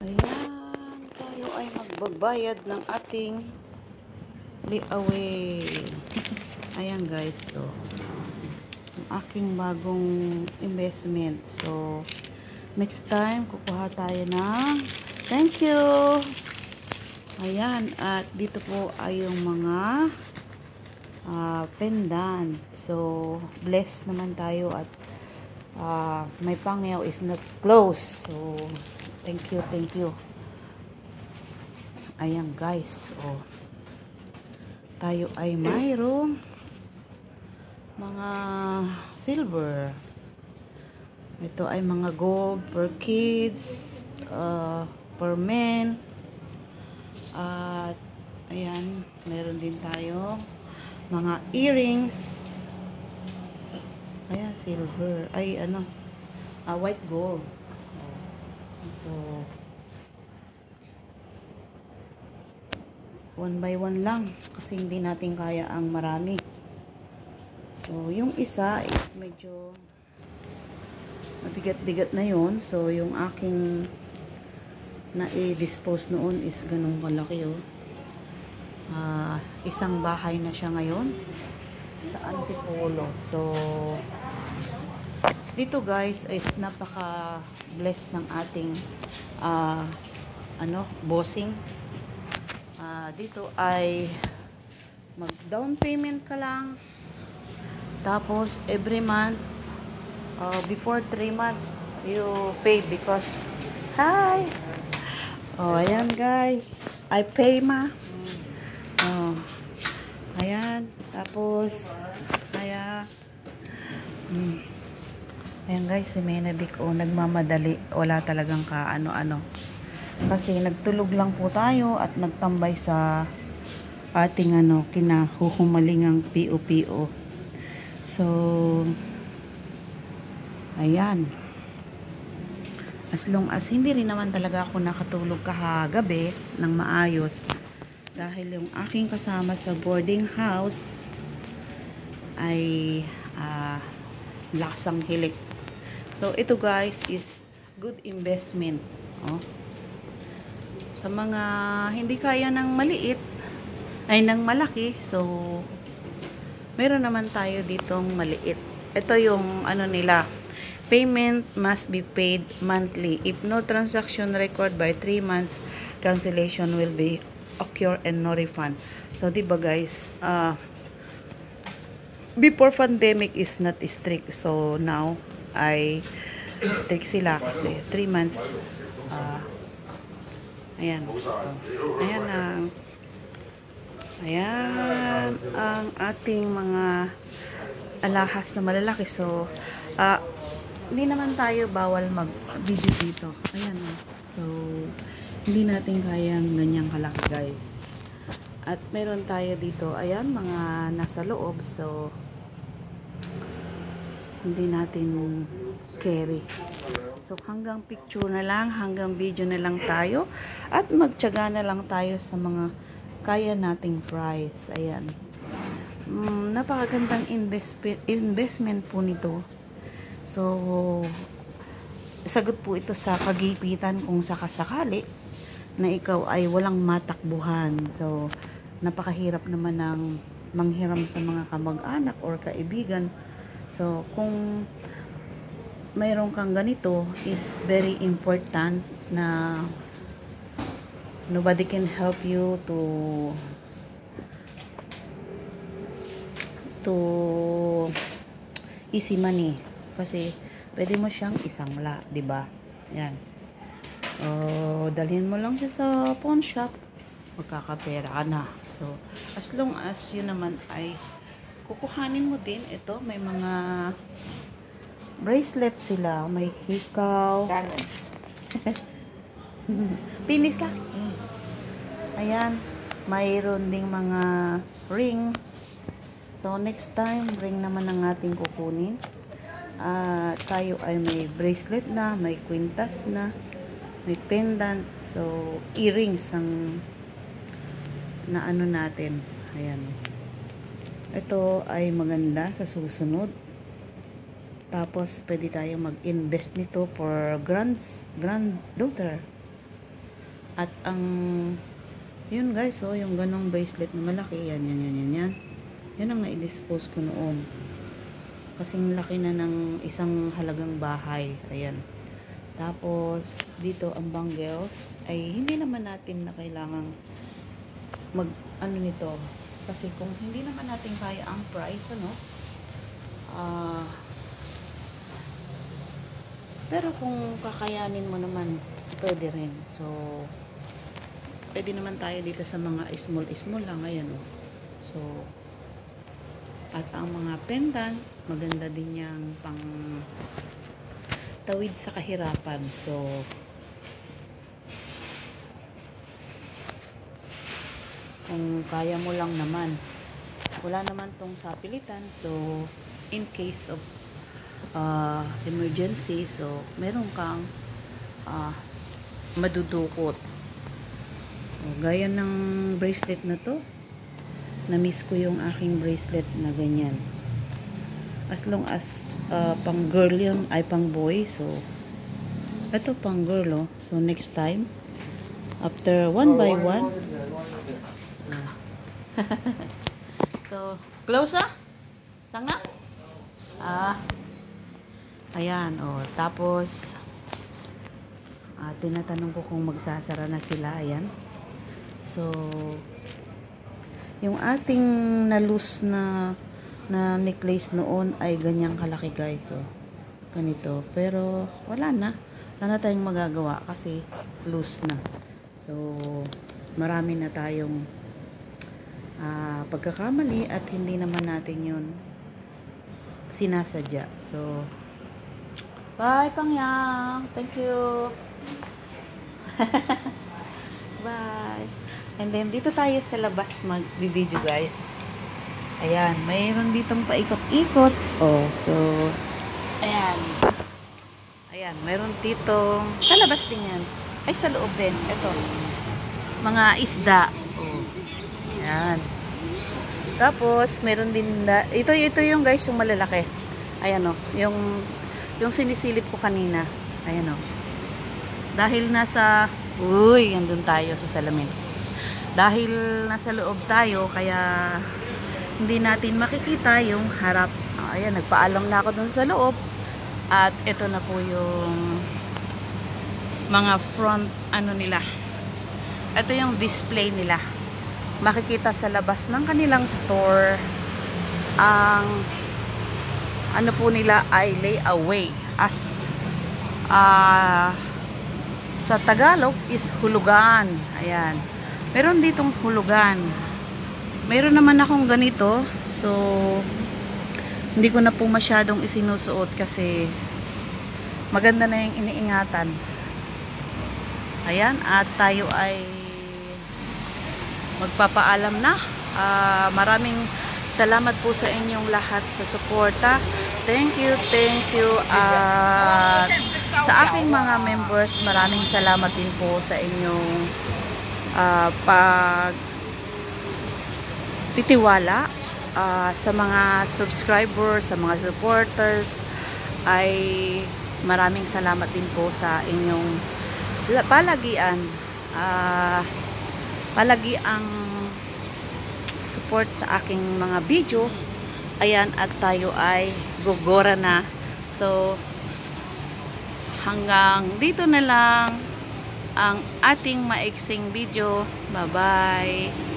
Ayan, tayo ay magbabayad ng ating layaway. Ayan guys, so ang aking bagong investment. So next time kukuha tayo ng thank you. Ayan, at dito po ay yung mga pendant. So blessed naman tayo at my pangyaw is not closed. So thank you, thank you. Ayan guys, oh, tayo ay mayroong mga silver. Ito ay mga gold per kids, per men. At ayan, meron din tayo mga earrings. Ayan, silver. Ay, ano, white gold. So, one by one lang. Kasi hindi natin kaya ang marami. So, yung isa is medyo mabigat-bigat na yun. So, yung aking na-i-dispose noon is ganun kalaki, oh. Isang bahay na siya ngayon sa Antipolo. So, dito guys is napaka blessed ng ating bossing. Dito ay mag down payment ka lang, tapos every month before 3 months you pay because ayan guys, I pay ayan, tapos ayan guys, si Menabik nagmamadali, wala talagang kaano-ano kasi nagtulog lang po tayo at nagtambay sa ating kinahuhumalingang PO-PO. So ayan, as long as hindi rin naman talaga ako nakatulog kahagabi ng maayos dahil yung aking kasama sa boarding house ay laksang hilik. So ito guys is good investment, oh. Sa mga hindi kaya ng maliit ay ng malaki, so meron naman tayo ditong maliit. Ito yung nila, payment must be paid monthly. If no transaction record by 3 months, cancellation will be occur and no refund. So diba guys, before pandemic is not strict, so now ay strict sila kasi 3 months. Ayan ang ating mga alahas na malalaki. So hindi naman tayo bawal mag video dito. Ayan, so hindi natin kayang ganyang kalaki guys. At meron tayo dito, ayan, mga nasa loob, so hindi natin carry. So hanggang picture na lang, hanggang video na lang tayo at magtiyaga na lang tayo sa mga kaya nating price. Ayan, napakagandang investment po nito. So sagot po ito sa kagipitan kung sakasakali na ikaw ay walang matakbuhan. So napakahirap naman ng manghiram sa mga kamag-anak or kaibigan. So kung mayroon kang ganito, is very important na nobody can help you to easy money, kasi pwede mo siyang isangla, di ba? Yan, dalhin mo lang siya sa pawn shop, magkakapera ka na. So as long as yun naman ay kukuhanin mo din. Ito may mga bracelet sila, may hikaw, pinis lang. Ayan, mayroon ding mga ring. So next time ring naman ang ating kukunin. Tayo ay may bracelet na, may kwintas na, may pendant. So earrings ang natin. Ayan, ito ay maganda sa susunod. Tapos pwede tayo mag-invest nito for granddaughter. At ang yun guys, oh, yung ganong bracelet na malaki, yan. Yan ang na-dispose ko noon. Kasing laki na ng isang halagang bahay. Ayan. Tapos, dito ang bangles ay hindi naman natin na kailangang mag, ano nito. Kasi kung hindi naman natin kaya ang price, ano, pero kung kakayanin mo naman, pwede rin. So, pwede naman tayo dito sa mga small lang. Ayan, oh. So, at ang mga pendant, maganda din yung pang tawid sa kahirapan. So, kung kaya mo lang naman, wala naman tong sapilitan. So, in case of emergency, so, meron kang madudukot. So, gaya ng bracelet na to, na-miss ko yung aking bracelet na ganyan. As long as pang girl yun, ay pang boy. So, ito pang girl, oh. So, next time, after one by one. So, close, ah? Sanga? Ayan, oh. Tapos, tinatanong ko kung magsasara na sila. Ayan. So, yung ating na-loose na necklace noon ay ganyang kalaki guys. So, ganito. Pero, wala na tayong magagawa kasi loose na. So, marami na tayong pagkakamali at hindi naman natin yun sinasadya. So, bye Pangyang! Thank you! Bye! And then, dito tayo sa labas mag-video guys. Ayan, mayroon ditong paikot-ikot. Oh, so, ayan. Ayan, mayroon ditong, sa labas din yan. Ay, sa loob din. Ito, mga isda. Oh, ayan. Tapos, mayroon din, ito yung guys, yung malalaki. Ayan o, yung sinisilip ko kanina. Ayan o. Dahil nasa, andun tayo sa salamin. Dahil nasa loob tayo, kaya hindi natin makikita yung harap. Ayan, nagpaalam na ako dun sa loob. At ito na po yung mga front, ano nila. Ito yung display nila. Makikita sa labas ng kanilang store. Ang ano po nila ay layaway. As sa Tagalog is hulugan. Ayan. Meron ditong hulugan. Meron naman akong ganito. So, hindi ko na po masyadong isinusuot kasi maganda na yung iniingatan. Ayan. At tayo ay magpapaalam na. Maraming salamat po sa inyong lahat sa suporta. Thank you. Sa aking mga members, maraming salamat din po sa inyong pagtitiwala. Sa mga subscribers, sa mga supporters, ay maraming salamat din po sa inyong palagian. Palagiang support sa aking mga video. Ayan, at tayo ay gugora na. So, hanggang dito na lang ang ating maiksing video. Bye-bye!